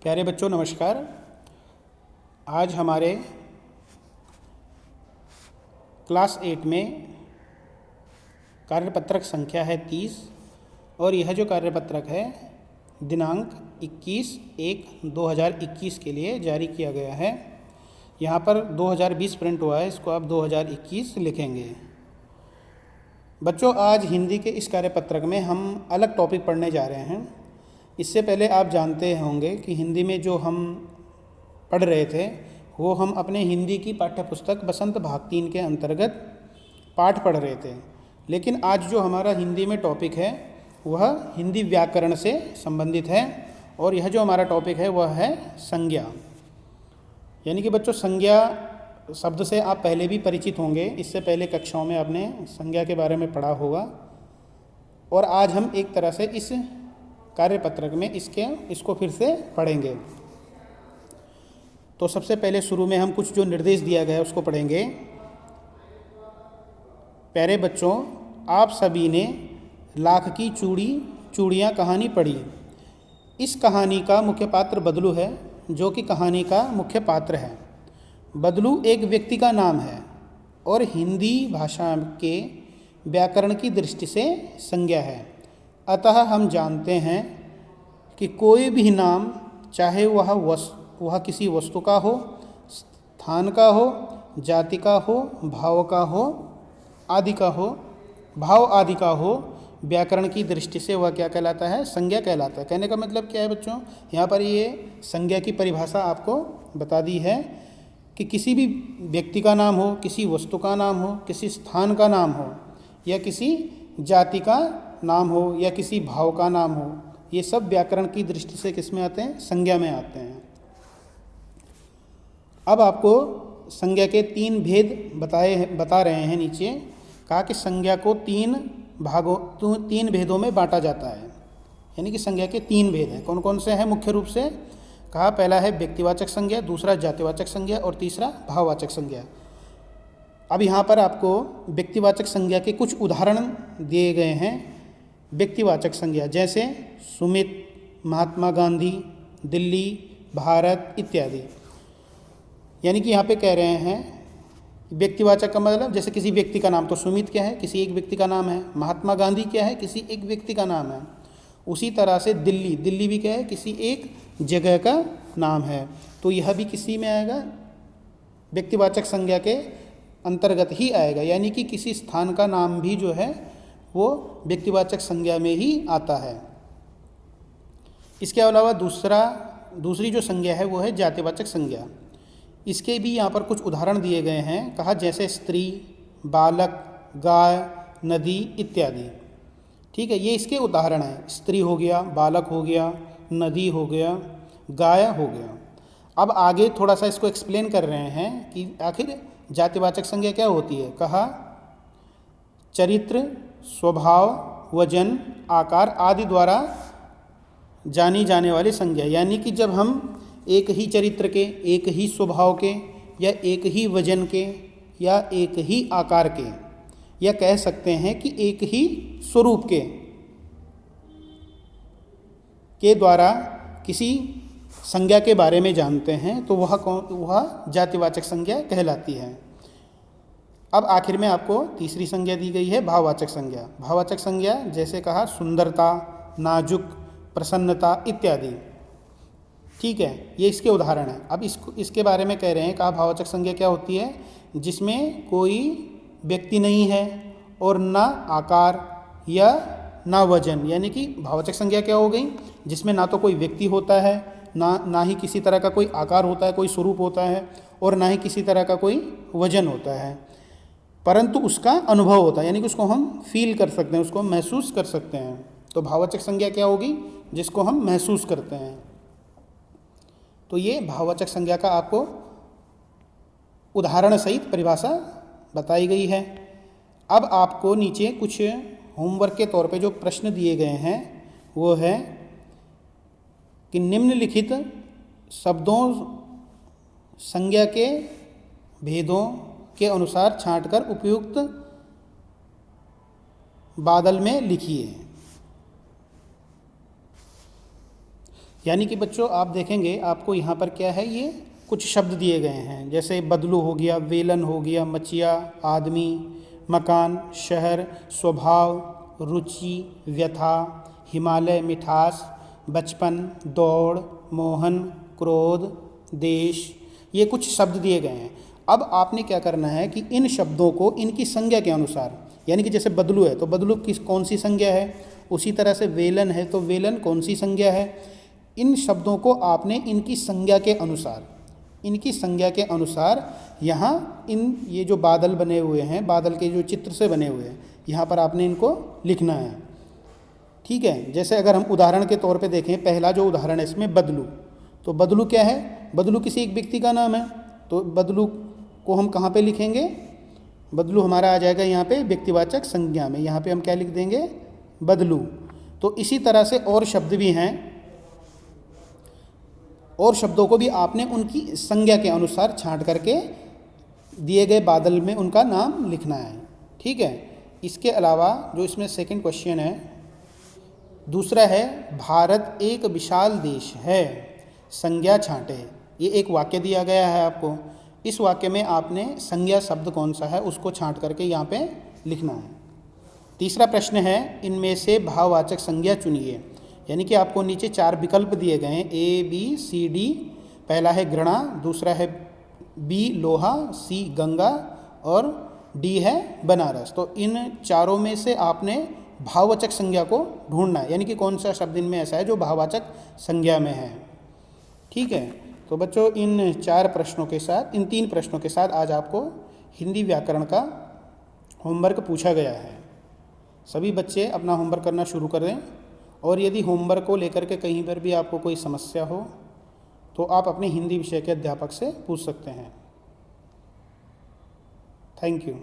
प्यारे बच्चों नमस्कार। आज हमारे क्लास 8 में कार्यपत्रक संख्या है 30 और यह जो कार्यपत्रक है दिनांक 21/1/2021 के लिए जारी किया गया है। यहाँ पर 2020 प्रिंट हुआ है, इसको आप 2021 लिखेंगे। बच्चों आज हिंदी के इस कार्यपत्रक में हम अलग टॉपिक पढ़ने जा रहे हैं। इससे पहले आप जानते होंगे कि हिंदी में जो हम पढ़ रहे थे वो हम अपने हिंदी की पाठ्यपुस्तक बसंत भाग 3 के अंतर्गत पाठ पढ़ रहे थे। लेकिन आज जो हमारा हिंदी में टॉपिक है वह हिंदी व्याकरण से संबंधित है और यह जो हमारा टॉपिक है वह है संज्ञा। यानी कि बच्चों संज्ञा शब्द से आप पहले भी परिचित होंगे, इससे पहले कक्षाओं में आपने संज्ञा के बारे में पढ़ा होगा। और आज हम एक तरह से इस कार्यपत्रक में इसको फिर से पढ़ेंगे। तो सबसे पहले शुरू में हम कुछ जो निर्देश दिया गया है उसको पढ़ेंगे। प्यारे बच्चों, आप सभी ने लाख की चूड़ियाँ कहानी पढ़ी। इस कहानी का मुख्य पात्र बदलू है, जो कि कहानी का मुख्य पात्र है। बदलू एक व्यक्ति का नाम है और हिंदी भाषा के व्याकरण की दृष्टि से संज्ञा है। अतः हम जानते हैं कि कोई भी नाम, चाहे वह किसी वस्तु का हो, स्थान का हो, जाति का हो, भाव आदि का हो, व्याकरण की दृष्टि से वह क्या कहलाता है? संज्ञा कहलाता है। कहने का मतलब क्या है बच्चों? यहाँ पर ये संज्ञा की परिभाषा आपको बता दी है कि किसी भी व्यक्ति का नाम हो, किसी वस्तु का नाम हो, किसी स्थान का नाम हो, या किसी जाति का नाम हो, या किसी भाव का नाम हो, ये सब व्याकरण की दृष्टि से किस में आते हैं? संज्ञा में आते हैं। अब आपको संज्ञा के 3 भेद बता रहे हैं। नीचे कहा कि संज्ञा को 3 भेदों में बांटा जाता है। यानी कि संज्ञा के 3 भेद हैं। कौन कौन से हैं? मुख्य रूप से कहा पहला है व्यक्तिवाचक संज्ञा, दूसरा जातिवाचक संज्ञा और तीसरा भाववाचक संज्ञा। अब यहाँ पर आपको व्यक्तिवाचक संज्ञा के कुछ उदाहरण दिए गए हैं। व्यक्तिवाचक संज्ञा जैसे सुमित, महात्मा गांधी, दिल्ली, भारत इत्यादि। यानी कि यहाँ पे कह रहे हैं व्यक्तिवाचक का मतलब जैसे किसी व्यक्ति का नाम, तो सुमित क्या है? किसी एक व्यक्ति का नाम है। महात्मा गांधी क्या है? किसी एक व्यक्ति का नाम है। उसी तरह से दिल्ली भी क्या है? किसी एक जगह का नाम है। तो यह भी किसी में आएगा? व्यक्तिवाचक संज्ञा के अंतर्गत ही आएगा। यानी कि किसी स्थान का नाम भी जो है वो व्यक्तिवाचक संज्ञा में ही आता है। इसके अलावा दूसरी जो संज्ञा है वो है जातिवाचक संज्ञा। इसके भी यहाँ पर कुछ उदाहरण दिए गए हैं। कहा जैसे स्त्री, बालक, गाय, नदी इत्यादि। ठीक है, ये इसके उदाहरण हैं। स्त्री हो गया, बालक हो गया, नदी हो गया, गाय हो गया। अब आगे थोड़ा सा इसको एक्सप्लेन कर रहे हैं कि आखिर जातिवाचक संज्ञा क्या होती है। कहा चरित्र, स्वभाव, वजन, आकार आदि द्वारा जानी जाने वाली संज्ञा। यानी कि जब हम एक ही चरित्र के, एक ही स्वभाव के, या एक ही वजन के, या एक ही आकार के, या कह सकते हैं कि एक ही स्वरूप के द्वारा किसी संज्ञा के बारे में जानते हैं तो वह जातिवाचक संज्ञा कहलाती है। अब आखिर में आपको तीसरी संज्ञा दी गई है भाववाचक संज्ञा। भाववाचक संज्ञा जैसे कहा सुंदरता, नाजुक, प्रसन्नता इत्यादि। ठीक है, ये इसके उदाहरण हैं। अब इसके बारे में कह रहे हैं। कहा भाववाचक संज्ञा क्या होती है? जिसमें कोई व्यक्ति नहीं है और ना आकार या ना वजन। यानी कि भाववाचक संज्ञा क्या हो गई? जिसमें ना तो कोई व्यक्ति होता है, ना ही किसी तरह का कोई आकार होता है, कोई स्वरूप होता है, और ना ही किसी तरह का कोई वजन होता है, परंतु उसका अनुभव होता है। यानी कि उसको हम फील कर सकते हैं, उसको महसूस कर सकते हैं। तो भाववाचक संज्ञा क्या होगी? जिसको हम महसूस करते हैं। तो ये भाववाचक संज्ञा का आपको उदाहरण सहित परिभाषा बताई गई है। अब आपको नीचे कुछ होमवर्क के तौर पे जो प्रश्न दिए गए हैं वो है कि निम्नलिखित शब्दों संज्ञा के भेदों के अनुसार छांटकर उपयुक्त बादल में लिखिए। यानी कि बच्चों आप देखेंगे आपको यहाँ पर क्या है, ये कुछ शब्द दिए गए हैं, जैसे बदलू हो गया, वेलन हो गया, मचिया, आदमी, मकान, शहर, स्वभाव, रुचि, व्यथा, हिमालय, मिठास, बचपन, दौड़, मोहन, क्रोध, देश, ये कुछ शब्द दिए गए हैं। अब आपने क्या करना है कि इन शब्दों को इनकी संज्ञा के अनुसार, यानी कि जैसे बदलू है तो बदलू कौन सी संज्ञा है, उसी तरह से वेलन है तो वेलन कौन सी संज्ञा है, इन शब्दों को आपने इनकी संज्ञा के अनुसार यहाँ ये जो बादल बने हुए हैं, बादल के जो चित्र से बने हुए हैं, यहाँ पर आपने इनको लिखना है। ठीक है, जैसे अगर हम उदाहरण के तौर पे देखें, पहला जो उदाहरण है इसमें बदलू, तो बदलू क्या है, बदलू किसी एक व्यक्ति का नाम है, तो बदलू को हम कहाँ पे लिखेंगे, बदलू हमारा आ जाएगा यहाँ पे व्यक्तिवाचक संज्ञा में, यहाँ पे हम क्या लिख देंगे, बदलू। तो इसी तरह से और शब्द भी हैं, और शब्दों को भी आपने उनकी संज्ञा के अनुसार छांट करके दिए गए बादल में उनका नाम लिखना है। ठीक है, इसके अलावा जो इसमें सेकंड क्वेश्चन है, दूसरा है भारत एक विशाल देश है, संज्ञा छांटे। ये एक वाक्य दिया गया है आपको, इस वाक्य में आपने संज्ञा शब्द कौन सा है उसको छांट करके यहाँ पे लिखना है। तीसरा प्रश्न है इनमें से भाववाचक संज्ञा चुनिए, यानी कि आपको नीचे 4 विकल्प दिए गए हैं, A, B, C, D। पहला है घृणा, दूसरा है B लोहा, C गंगा और D है बनारस। तो इन चारों में से आपने भाववाचक संज्ञा को ढूंढना है, यानी कि कौन सा शब्द इनमें ऐसा है जो भाववाचक संज्ञा में है। ठीक है, तो बच्चों इन 4 प्रश्नों के साथ, इन 3 प्रश्नों के साथ आज आपको हिंदी व्याकरण का होमवर्क पूछा गया है। सभी बच्चे अपना होमवर्क करना शुरू करें, और यदि होमवर्क को लेकर के कहीं पर भी आपको कोई समस्या हो तो आप अपने हिंदी विषय के अध्यापक से पूछ सकते हैं। Thank you.